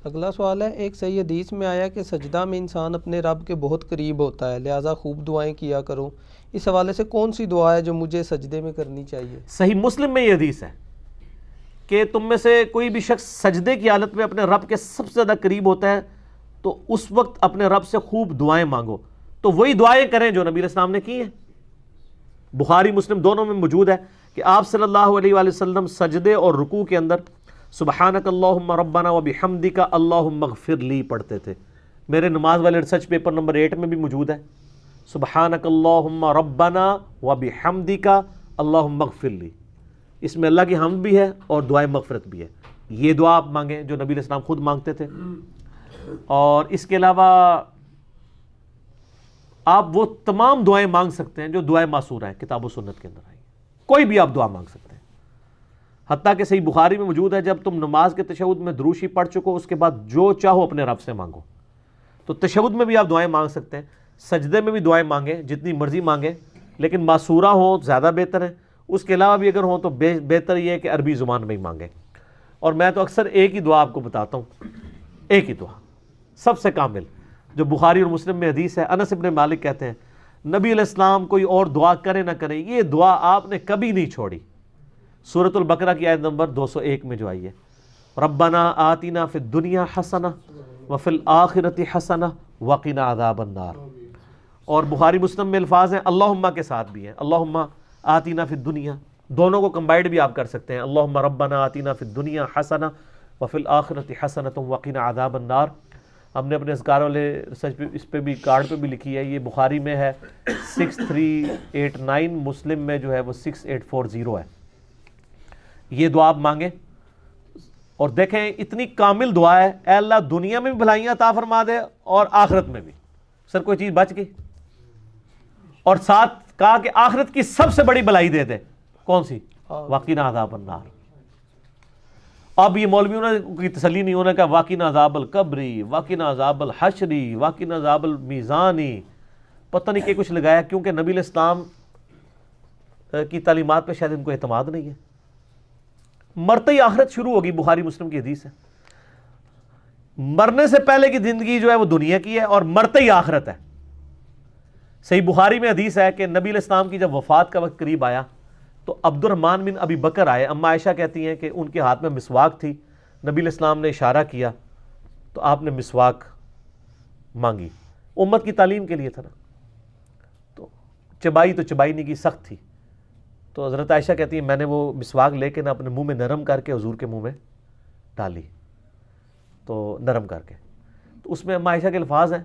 اگلا سوال ہے، ایک صحیح حدیث میں آیا کہ سجدہ میں انسان اپنے رب کے بہت قریب ہوتا ہے، لہٰذا خوب دعائیں کیا کرو۔ اس حوالے سے کون سی دعا ہے جو مجھے سجدے میں کرنی چاہیے؟ صحیح مسلم میں یہ حدیث ہے کہ تم میں سے کوئی بھی شخص سجدے کی حالت میں اپنے رب کے سب سے زیادہ قریب ہوتا ہے تو اس وقت اپنے رب سے خوب دعائیں مانگو۔ تو وہی دعائیں کریں جو نبی علیہ السلام نے کی ہیں، بخاری مسلم دونوں میں موجود ہے کہ آپ صلی اللہ علیہ وآلہ وسلم سجدے اور رکوع کے اندر سبحانک اللہم ربنا وبحمدک اللہم اغفر لی پڑھتے تھے۔ میرے نماز والے ریسرچ پیپر نمبر 8 میں بھی موجود ہے، سبحانک اللہم ربنا وبحمدک اللہم اغفر لی۔ اس میں اللہ کی حمد بھی ہے اور دعائے مغفرت بھی ہے۔ یہ دعا آپ مانگیں جو نبی علیہ السلام خود مانگتے تھے، اور اس کے علاوہ آپ وہ تمام دعائیں مانگ سکتے ہیں جو دعائیں معصورہ ہیں کتاب و سنت کے اندر آئی، کوئی بھی آپ دعا مانگ سکتے ہیں۔ حتیٰ کہ صحیح بخاری میں موجود ہے جب تم نماز کے تشہد میں دروشی پڑھ چکو اس کے بعد جو چاہو اپنے رب سے مانگو۔ تو تشہد میں بھی آپ دعائیں مانگ سکتے ہیں، سجدے میں بھی دعائیں مانگیں، جتنی مرضی مانگیں، لیکن معصورہ ہوں زیادہ بہتر ہے۔ اس کے علاوہ بھی اگر ہوں تو بہتر یہ ہے کہ عربی زبان میں ہی مانگیں۔ اور میں تو اکثر ایک ہی دعا آپ کو بتاتا ہوں، ایک ہی دعا سب سے کامل جو بخاری اور مسلم میں حدیث ہے۔ انس ابن مالک کہتے ہیں نبی علیہ السلام کوئی اور دعا کرے نہ کرے یہ دعا آپ نے کبھی نہیں چھوڑی۔ سورۃ البقرہ کی آیت نمبر 201 میں جو آئی ہے، ربنا آتنا فی الدنیا حسنہ وفی الآخرۃ حسنہ وقنا عذاب النار۔ اور بخاری مسلم میں الفاظ ہیں اللہم کے ساتھ بھی ہیں، اللہم آتنا فی الدنیا، دونوں کو کمبائنڈ بھی آپ کر سکتے ہیں، اللہم ربنا آتنا فی الدنیا حسنہ وفی الآخرۃ حسنۃ وقنا عذاب النار۔ ہم نے اپنے اذکار والے ریسرچ پہ اس پہ بھی کارڈ پہ بھی لکھی ہے، یہ بخاری میں ہے 6389، مسلم میں جو ہے وہ 6840 ہے۔ یہ دعا آپ مانگیں اور دیکھیں اتنی کامل دعا ہے، اے اللہ دنیا میں بھی بھلائیاں عطا فرما دے اور آخرت میں بھی۔ سر کوئی چیز بچ گئی؟ اور ساتھ کہا کہ آخرت کی سب سے بڑی بھلائی دے دے، کون سی؟ وقنا عذاب النار۔ اب یہ مولویوں کی تسلی نہیں ہونا کہ وقنا عذاب القبری، وقنا عذاب الحشری، وقنا عذاب المیزانی، پتہ نہیں کہ کچھ لگایا، کیونکہ نبی علیہ السلام کی تعلیمات پہ شاید ان کو اعتماد نہیں ہے۔ مرتے ہی آخرت شروع ہوگی، بخاری مسلم کی حدیث ہے۔ مرنے سے پہلے کی زندگی جو ہے وہ دنیا کی ہے اور مرتے ہی آخرت ہے۔ صحیح بخاری میں حدیث ہے کہ نبی علیہ السلام کی جب وفات کا وقت قریب آیا تو عبد الرحمن بن ابی بکر آئے۔ اما عائشہ کہتی ہیں کہ ان کے ہاتھ میں مسواک تھی، نبی علیہ السلام نے اشارہ کیا تو آپ نے مسواک مانگی، امت کی تعلیم کے لیے تھا نا، تو چبائی نہیں کی، سخت تھی۔ تو حضرت عائشہ کہتی ہیں میں نے وہ مسواک لے کے نا اپنے منہ میں نرم کر کے حضور کے منہ میں ڈالی، تو نرم کر کے، تو اس میں اما عائشہ کے الفاظ ہیں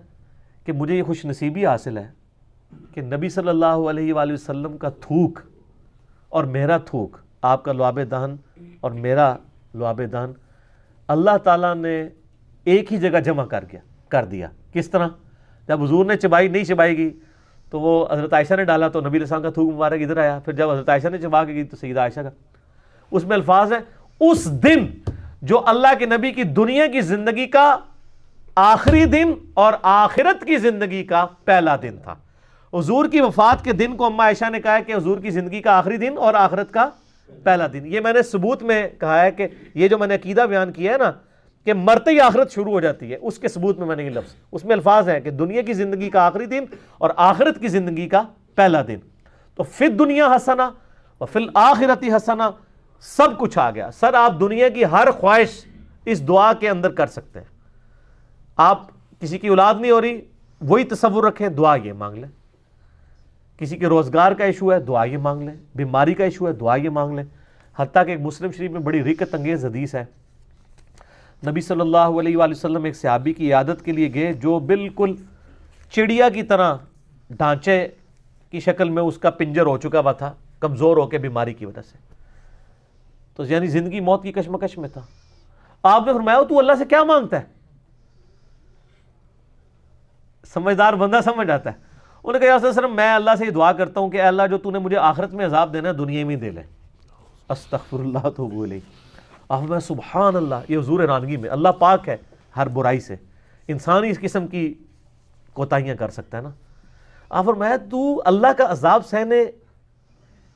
کہ مجھے یہ خوش نصیبی حاصل ہے کہ نبی صلی اللہ علیہ وآلہ وسلم کا تھوک اور میرا تھوک، آپ کا لعاب دہن اور میرا لعاب دہن، اللہ تعالیٰ نے ایک ہی جگہ جمع کر دیا۔ کس طرح؟ جب حضور نے چبائی نہیں چبائی گئی تو وہ حضرت عائشہ نے ڈالا تو نبی علیہ السلام کا تھوک مبارک ادھر آیا، پھر جب حضرت عائشہ نے چبا کے گئی تو سیدہ عائشہ کا۔ اس میں الفاظ ہیں اس دن جو اللہ کے نبی کی دنیا کی زندگی کا آخری دن اور آخرت کی زندگی کا پہلا دن تھا۔ حضور کی وفات کے دن کو اما عائشہ نے کہا ہے کہ حضور کی زندگی کا آخری دن اور آخرت کا پہلا دن۔ یہ میں نے ثبوت میں کہا ہے کہ یہ جو میں نے عقیدہ بیان کیا ہے نا کہ مرتے ہی آخرت شروع ہو جاتی ہے، اس کے ثبوت میں نے یہ لفظ، اس میں الفاظ ہیں کہ دنیا کی زندگی کا آخری دن اور آخرت کی زندگی کا پہلا دن۔ تو فی الدنیا حسنہ وفی الآخرۃ حسنہ، سب کچھ آ گیا۔ سر آپ دنیا کی ہر خواہش اس دعا کے اندر کر سکتے ہیں۔ آپ کسی کی اولاد نہیں ہو رہی، وہی تصور رکھیں، دعا یہ مانگ لیں۔ کسی کے روزگار کا ایشو ہے، دعا یہ مانگ لیں۔ بیماری کا ایشو ہے، دعا یہ مانگ لیں۔ حتیٰ کہ ایک مسلم شریف میں بڑی رکت انگیز حدیث ہے، نبی صلی اللہ علیہ وآلہ وسلم ایک صحابی کی عیادت کے لیے گئے جو بالکل چڑیا کی طرح ڈھانچے کی شکل میں اس کا پنجر ہو چکا ہوا تھا، کمزور ہو کے بیماری کی وجہ سے، تو یعنی زندگی موت کی کشمکش میں تھا۔ آپ نے فرمایا تو اللہ سے کیا مانگتا ہے؟ سمجھدار بندہ سمجھ آتا ہے۔ انہوں نے کہا یا رسول اللہ میں اللہ سے یہ دعا کرتا ہوں کہ اے اللہ جو تو نے مجھے آخرت میں عذاب دینا ہے دنیا میں دے لے۔ استغفر اللہ توب الیہ۔ آپ میں سبحان اللہ، یہ حضور حیرانگی میں، اللہ پاک ہے ہر برائی سے، انسان ہی اس قسم کی کوتاہیاں کر سکتا ہے نا۔ آپ فرمایا تو اللہ کا عذاب سہنے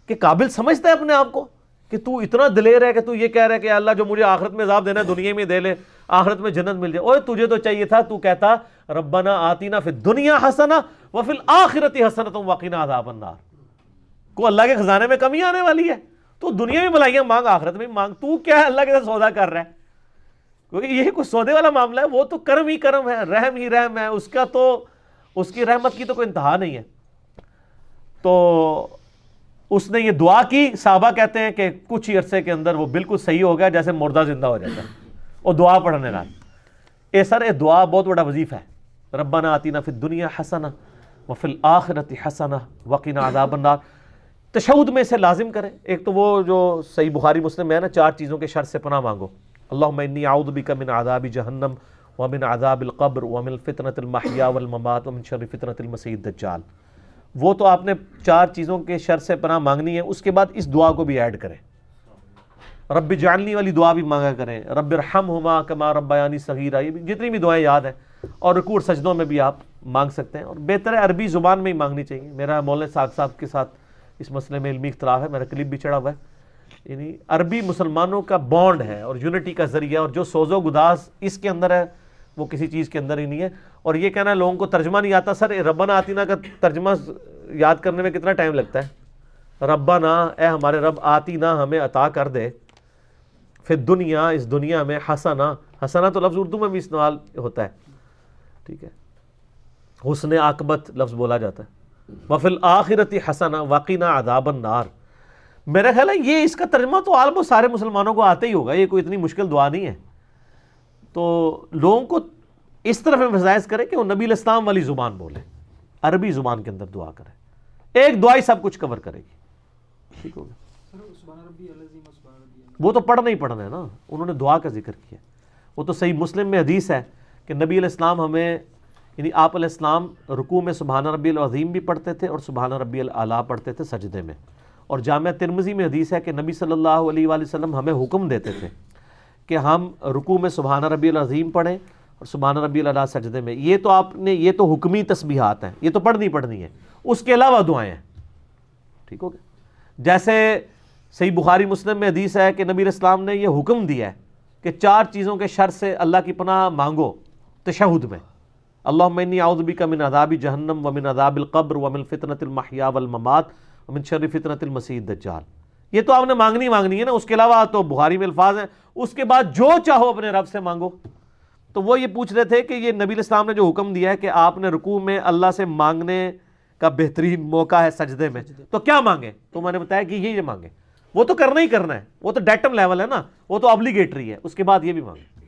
کے قابل سمجھتا ہے اپنے آپ کو کہ تو اتنا دلیر ہے کہ تو یہ کہہ رہا ہے کہ اللہ جو مجھے آخرت میں عذاب دینا ہے دنیا میں دے لے، آخرت میں جنت مل جائے۔ اوے تجھے تو چاہیے تھا تو کہتا ربنا آتینا فی الدنیا حسنہ وفی الآخرۃ حسنۃ وقنا عذاب النار۔ کو اللہ کے خزانے میں کمی آنے والی ہے؟ تو دنیا میں بھلائیاں مانگ، آخرت میں مانگ، تو کیا ہے اللہ کے ساتھ سودا کر رہا ہے؟ کیونکہ یہ کوئی سودے والا معاملہ ہے، وہ تو کرم ہی کرم ہے، رحم ہی رحم ہے، اس کا تو اس کی رحمت کی تو کوئی انتہا نہیں ہے۔ تو اس نے یہ دعا کی، صحابہ کہتے ہیں کہ کچھ ہی عرصے کے اندر وہ بالکل صحیح ہو گیا، جیسے مردہ زندہ ہو جاتا ہے، اور دعا پڑھنے لگا۔ اے سر اے دعا بہت بڑا وظیفہ ہے، ربنا آتینا فی الدنیا حسنہ وفی الآخرۃ حسنہ وقنا عذاب النار۔ تشہد میں اسے لازم کریں۔ ایک تو وہ جو صحیح بخاری مسلم میں ہے نا، 4 چیزوں کے شر سے پناہ مانگو، اللہم انی اعوذ بک من عذاب جہنم ومن عذاب القبر ومن فتنۃ المحیا والممات ومن شر فتنۃ المسیح الدجال۔ وہ تو آپ نے 4 چیزوں کے شر سے پناہ مانگنی ہے، اس کے بعد اس دعا کو بھی ایڈ کریں، رب اجعلنی والی دعا بھی مانگا کریں، رب ارحمہما کما ربیانی صغیرہ، یہ بھی جتنی بھی دعائیں یاد ہیں، اور رکوع اور سجدوں میں بھی آپ مانگ سکتے ہیں، اور بہتر ہے عربی زبان میں ہی مانگنی چاہیے۔ میرا مولانا ساق صاحب کے ساتھ اس مسئلے میں علمی اختلاف ہے، میرا کلپ بھی چڑھا ہوا ہے، یعنی عربی مسلمانوں کا بانڈ ہے اور یونٹی کا ذریعہ، اور جو سوز و گداز اس کے اندر ہے وہ کسی چیز کے اندر ہی نہیں ہے۔ اور یہ کہنا ہے لوگوں کو ترجمہ نہیں آتا، سر ربنا آتینا کا ترجمہ یاد کرنے میں کتنا ٹائم لگتا ہے؟ ربنا اے ہمارے رب، آتینا ہمیں عطا کر دے، پھر دنیا اس دنیا میں، حسنہ، حسنہ تو لفظ اردو میں بھی استعمال ہوتا ہے، ٹھیک ہے، حسن عاقبت لفظ بولا جاتا ہے، وفی الآخرۃ حسنہ وقنا عذاب النار۔ میرا خیال ہے یہ اس کا ترجمہ تو آلموسٹ سارے مسلمانوں کو آتا ہی ہوگا، یہ کوئی اتنی مشکل دعا نہیں ہے۔ تو لوگوں کو اس طرف امفسائز کرے کہ وہ نبی الاسلام والی زبان بولے، عربی زبان کے اندر دعا کرے، ایک دعا ہی سب کچھ کور کرے گی، ٹھیک ہوگا۔ وہ تو پڑھنا ہی پڑھنا ہے نا، انہوں نے دعا کا ذکر کیا، وہ تو صحیح مسلم میں حدیث ہے کہ نبی علیہ السلام ہمیں، یعنی آپ علیہ السلام رکوع میں سبحان ربی العظیم بھی پڑھتے تھے اور سبحان ربی الاعلیٰ پڑھتے تھے سجدے میں، اور جامعہ ترمذی میں حدیث ہے کہ نبی صلی اللہ علیہ وآلہ وسلم ہمیں حکم دیتے تھے کہ ہم رکوع میں سبحان ربی العظیم پڑھیں اور سبحان ربی الاعلیٰ سجدے میں۔ یہ تو آپ نے، یہ تو حکمی تسبیحات ہیں، یہ تو پڑھنی ہے، اس کے علاوہ دعائیں ہیں، ٹھیک ہو گیا۔ جیسے صحیح بخاری مسلم میں حدیث ہے کہ نبی علیہ السلام نے یہ حکم دیا ہے کہ 4 چیزوں کے شر سے اللہ کی پناہ مانگو تشہد میں، اللہم انی اعوذ بک من عذاب جہنم ومن عذاب القبر ومن فتنۃ المحیا والممات ومن شر فتنۃ المسیح الدجال۔ یہ تو آپ نے مانگنی ہے نا، اس کے علاوہ تو بخاری میں الفاظ ہیں، اس کے بعد جو چاہو اپنے رب سے مانگو۔ تو وہ یہ پوچھ رہے تھے کہ یہ نبی علیہ السلام نے جو حکم دیا ہے کہ آپ نے رکوع میں اللہ سے مانگنے کا بہترین موقع ہے سجدے میں، تو کیا مانگے؟ تو میں نے بتایا کہ یہ مانگے، وہ تو کرنا ہی کرنا ہے، وہ تو ڈیٹم لیول ہے نا، وہ تو ابلیگیٹری ہے، اس کے بعد یہ بھی مانگے۔